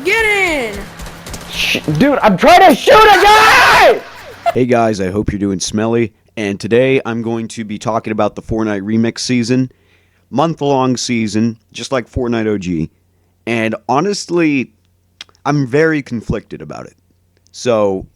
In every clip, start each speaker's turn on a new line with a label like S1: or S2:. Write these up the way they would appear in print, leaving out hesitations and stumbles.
S1: Get in!
S2: Dude, I'm trying to shoot a guy! Hey guys, I hope you're doing smelly. And today I'm going to be talking about the Fortnite Remix season. Month-long season, just like Fortnite OG. And honestly, I'm very conflicted about it. So,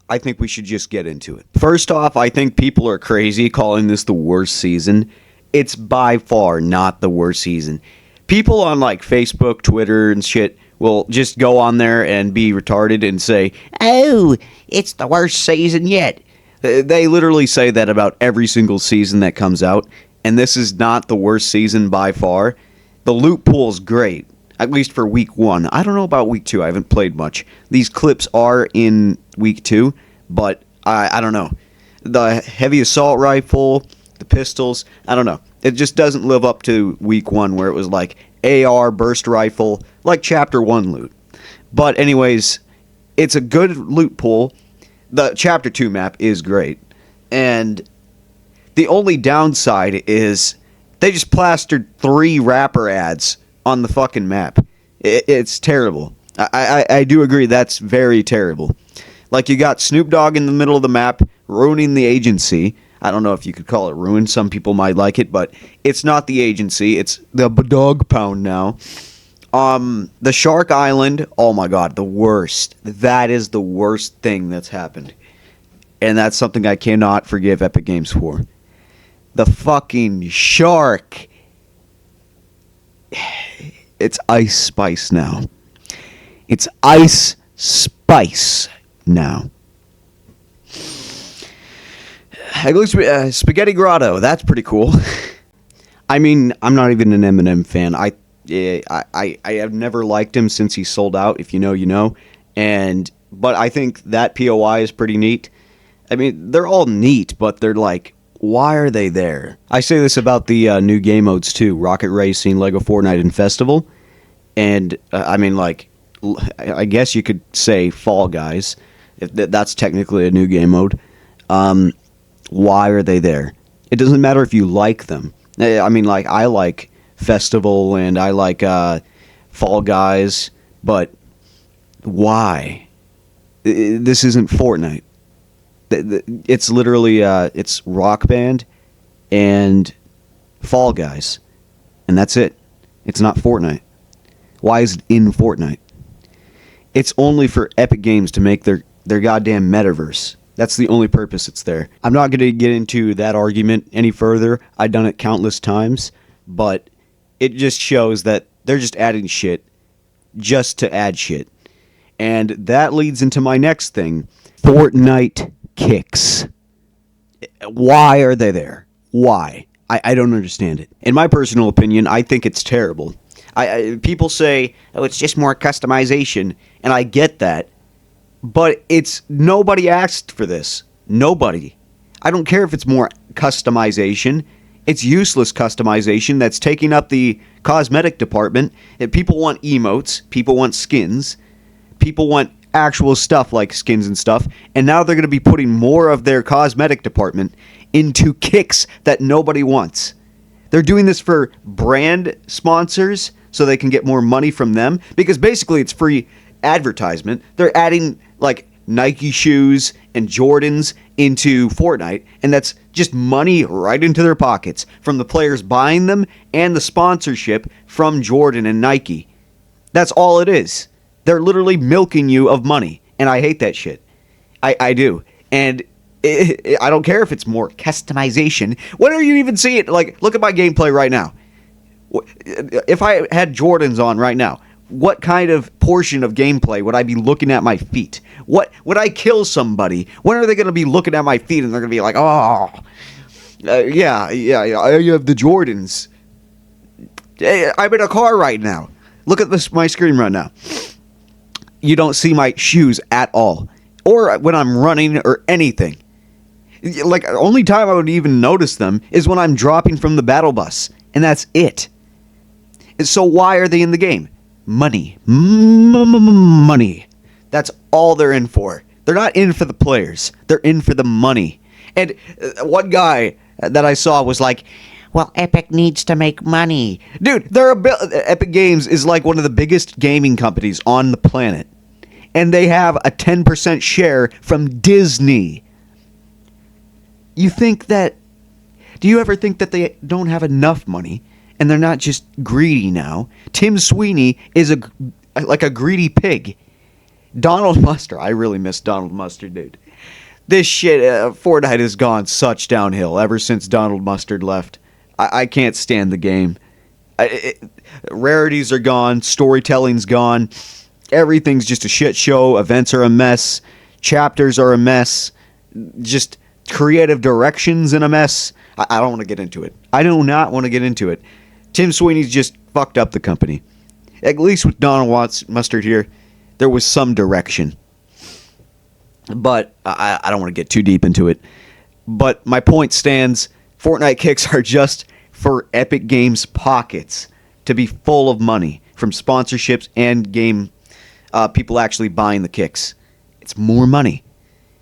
S2: I think we should just get into it. First off, I think people are crazy calling this the worst season. It's by far not the worst season. People on like Facebook, Twitter, and shit will just go on there and be retarded and say, "Oh, it's the worst season yet." They literally say that about every single season that comes out, and this is not the worst season by far. The loot pool's great, at least for week 1. I don't know about week 2. I haven't played much. These clips are in week 2, but I don't know. The heavy assault rifle, the pistols, I don't know. It just doesn't live up to week 1 where it was like AR, burst rifle, like Chapter 1 loot. But anyways, it's a good loot pool. The Chapter 2 map is great. And the only downside is they just plastered 3 rapper ads on the fucking map. It's terrible. I do agree that's very terrible. Like, you got Snoop Dogg in the middle of the map, ruining the agency. I don't know if you could call it ruin. Some people might like it, but it's not the agency. It's the dog pound now. The Shark Island, oh my god, the worst. That is the worst thing that's happened. And that's something I cannot forgive Epic Games for. The fucking shark. It's Ice Spice now. It's Ice Spice now. Spaghetti Grotto, that's pretty cool. I mean, I'm not even an Eminem fan. I have never liked him since he sold out. If you know, you know. But I think that POI is pretty neat. I mean, they're all neat, but they're like, why are they there? I say this about the new game modes too: Rocket Racing, Lego Fortnite, and Festival. And I mean, like, I guess you could say Fall Guys, if that's technically a new game mode. Why are they there? It doesn't matter if you like them. I mean, like, I like Festival and I like Fall Guys, but why? This isn't Fortnite. It's literally it's Rock Band and Fall Guys, and that's it. It's not Fortnite. Why is it in Fortnite? It's only for Epic Games to make their goddamn metaverse. That's the only purpose it's there. I'm not going to get into that argument any further. I've done it countless times, but it just shows that they're just adding shit just to add shit. And that leads into my next thing. Fortnite kicks. Why are they there? Why? I don't understand it. In my personal opinion, I think it's terrible. People say, oh, it's just more customization, and I get that. But nobody asked for this. Nobody. I don't care if it's more customization. It's useless customization that's taking up the cosmetic department. And people want emotes. People want skins. People want actual stuff like skins and stuff. And now they're going to be putting more of their cosmetic department into kicks that nobody wants. They're doing this for brand sponsors so they can get more money from them. Because basically it's free advertisement. They're adding like Nike shoes and Jordans into Fortnite, and that's just money right into their pockets from the players buying them and the sponsorship from Jordan and Nike. That's all it is. They're literally milking you of money, and I hate that shit. I do. And I don't care if it's more customization. When are you even seeing it? Like, look at my gameplay right now. If I had Jordans on right now, what kind of portion of gameplay would I be looking at my feet? What would I kill somebody? When are they going to be looking at my feet and they're going to be like, oh, yeah, you have the Jordans. I'm in a car right now. Look at my screen right now. You don't see my shoes at all. Or when I'm running or anything. Like, the only time I would even notice them is when I'm dropping from the battle bus. And that's it. And so why are they in the game? Money. Money. That's all they're in for. They're not in for the players. They're in for the money. And one guy that I saw was like,
S1: Well, Epic needs to make money.
S2: Dude, Epic Games is like one of the biggest gaming companies on the planet. And they have a 10% share from Disney. Do you ever think that they don't have enough money and they're not just greedy now? Tim Sweeney is like a greedy pig. Donald Mustard, I really miss Donald Mustard, dude. This shit, Fortnite has gone such downhill ever since Donald Mustard left. I can't stand the game. Rarities are gone, storytelling's gone, everything's just a shit show, events are a mess, chapters are a mess, just creative directions in a mess. I don't want to get into it. I do not want to get into it. Tim Sweeney's just fucked up the company. At least with Donald Mustard here, there was some direction. But I don't want to get too deep into it. But my point stands. Fortnite kicks are just for Epic Games' pockets to be full of money from sponsorships and game people actually buying the kicks. It's more money.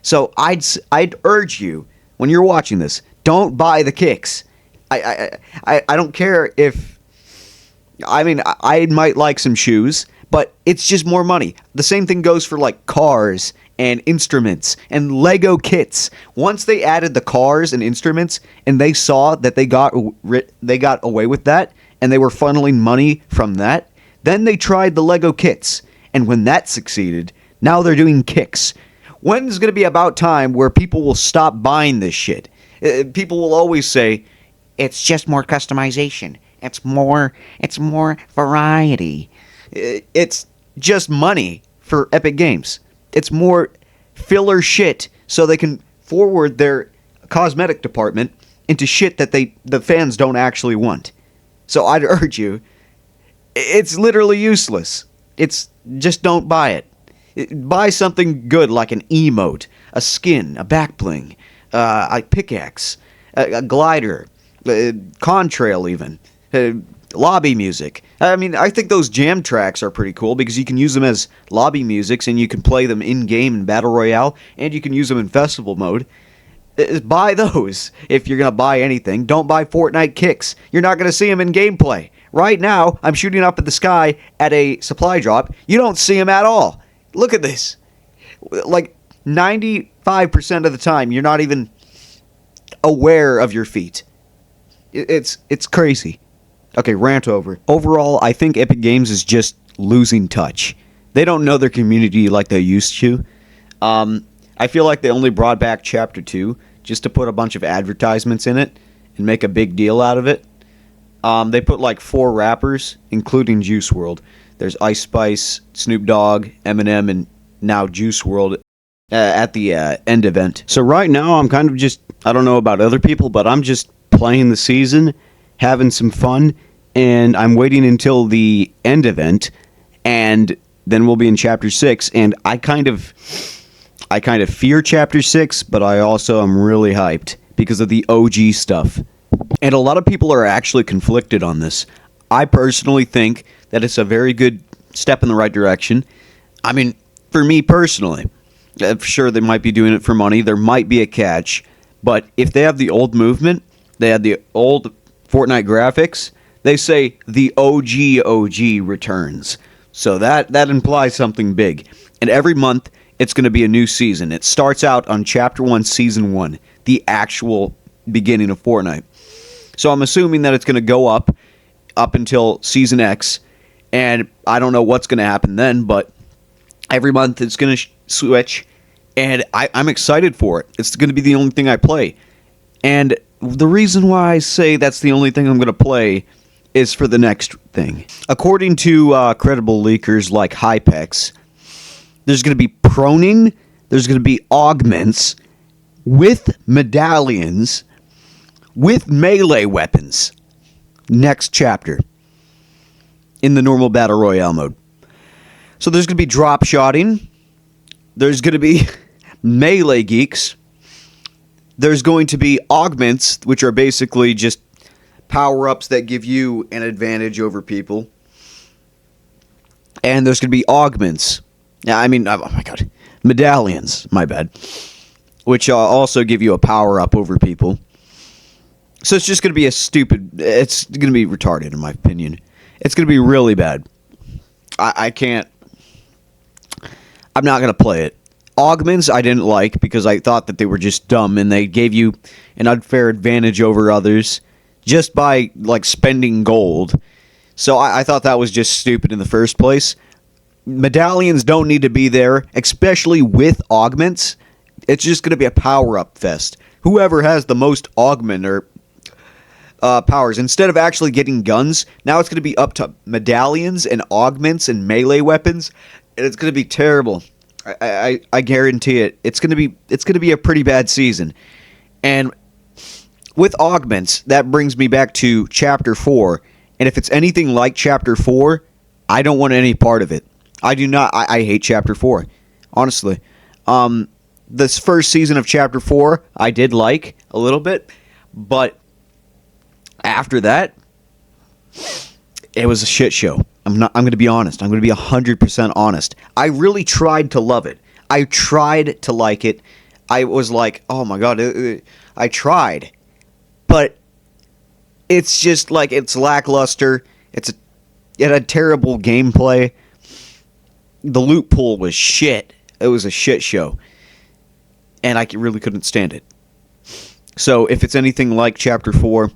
S2: So I'd urge you, when you're watching this, don't buy the kicks. I don't care if... I mean, I might like some shoes, but it's just more money. The same thing goes for like cars and instruments and Lego kits. Once they added the cars and instruments and they saw that they got away with that and they were funneling money from that, then they tried the Lego kits. And when that succeeded, now they're doing kicks. When's going to be about time where people will stop buying this shit? People will always say,
S1: it's just more customization. It's more variety.
S2: It's just money for Epic Games. It's more filler shit so they can forward their cosmetic department into shit that the fans don't actually want. So I'd urge you, it's literally useless. It's just don't buy it. Buy something good like an emote, a skin, a back bling, a pickaxe, a glider, contrail even, lobby music. I mean, I think those jam tracks are pretty cool because you can use them as lobby musics and you can play them in-game in Battle Royale and you can use them in festival mode. Buy those if you're going to buy anything. Don't buy Fortnite kicks. You're not going to see them in gameplay. Right now, I'm shooting up at the sky at a supply drop. You don't see them at all. Look at this. Like 95% of the time, you're not even aware of your feet. It's crazy. Okay, rant over. Overall, I think Epic Games is just losing touch. They don't know their community like they used to. I feel like they only brought back Chapter 2 just to put a bunch of advertisements in it and make a big deal out of it. They put like 4 rappers, including Juice WRLD. There's Ice Spice, Snoop Dogg, Eminem, and now Juice WRLD at the end event. So right now, I'm kind of just, I don't know about other people, but I'm just playing the season, having some fun, and I'm waiting until the end event, and then we'll be in Chapter 6, and I kind of fear Chapter 6, but I also am really hyped because of the OG stuff. And a lot of people are actually conflicted on this. I personally think that it's a very good step in the right direction. I mean, for me personally, sure, they might be doing it for money. There might be a catch. But if they have the old movement, they had the old Fortnite graphics, they say the OG returns. So that implies something big. And every month, it's going to be a new season. It starts out on Chapter 1, Season 1, the actual beginning of Fortnite. So I'm assuming that it's going to go up until Season X, and I don't know what's going to happen then, but every month it's going to switch, and I'm excited for it. It's going to be the only thing I play. And the reason why I say that's the only thing I'm going to play is for the next thing. According to credible leakers like Hypex, there's going to be proning, there's going to be augments with medallions, with melee weapons. Next chapter. In the normal Battle Royale mode. So there's going to be drop shotting. There's going to be melee geeks. There's going to be augments, which are basically just power-ups that give you an advantage over people. And there's going to be augments. Oh my god. Medallions, my bad. Which also give you a power-up over people. So it's just going to be it's going to be retarded, in my opinion. It's going to be really bad. I can't. I'm not going to play it. Augments I didn't like because I thought that they were just dumb and they gave you an unfair advantage over others just by like spending gold. So I thought that was just stupid in the first place. Medallions don't need to be there, especially with augments. It's just going to be a power-up fest. Whoever has the most augment or powers, instead of actually getting guns, now it's going to be up to medallions and augments and melee weapons, and it's going to be terrible. I guarantee it. It's going to be a pretty bad season. And with augments, that brings me back to Chapter 4. And if it's anything like Chapter 4, I don't want any part of it. I do not. I hate Chapter 4. Honestly. This first season of Chapter 4, I did like a little bit. But after that, it was a shit show. I'm going to be honest. I'm going to be 100% honest. I really tried to love it. I tried to like it. I was like, oh my god, I tried. But it's just like, it's lackluster. It had terrible gameplay. The loot pool was shit. It was a shit show. And I really couldn't stand it. So if it's anything like Chapter 4,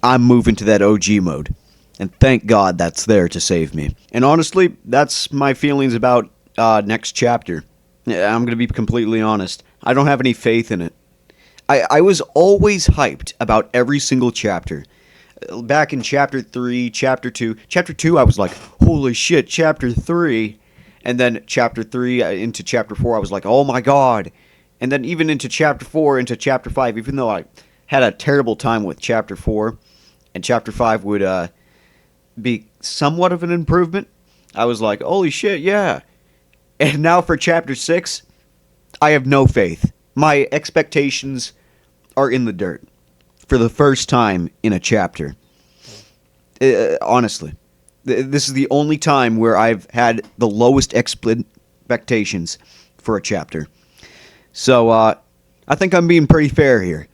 S2: I'm moving to that OG mode. And thank God that's there to save me. And honestly, that's my feelings about next chapter. I'm going to be completely honest. I don't have any faith in it. I was always hyped about every single chapter. Back in Chapter 3, Chapter 2. Chapter 2, I was like, holy shit, Chapter 3. And then Chapter 3 into Chapter 4, I was like, oh my god. And then even into Chapter 4, into Chapter 5, even though I had a terrible time with Chapter 4, and Chapter 5 would be somewhat of an improvement, I was like, holy shit, yeah. And now for Chapter 6, I have no faith. My expectations are in the dirt for the first time in a chapter. Honestly. This is the only time where I've had the lowest expectations for a chapter. So, I think I'm being pretty fair here.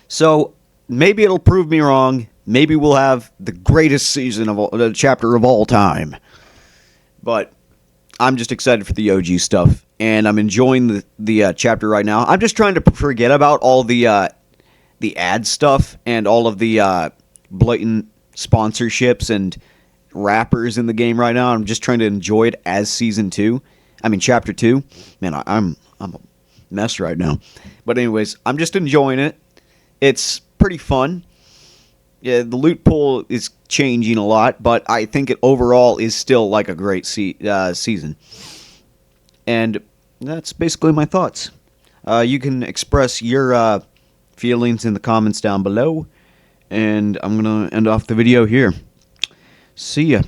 S2: So, maybe it'll prove me wrong. Maybe we'll have the greatest season of the chapter of all time. But I'm just excited for the OG stuff, and I'm enjoying the chapter right now. I'm just trying to forget about all the ad stuff and all of the blatant sponsorships and rappers in the game right now. I'm just trying to enjoy it as Season 2. I mean, Chapter 2. Man, I'm a mess right now. But anyways, I'm just enjoying it. It's pretty fun. Yeah, the loot pool is changing a lot, but I think it overall is still like a great season. And that's basically my thoughts. You can express your feelings in the comments down below. And I'm going to end off the video here. See ya.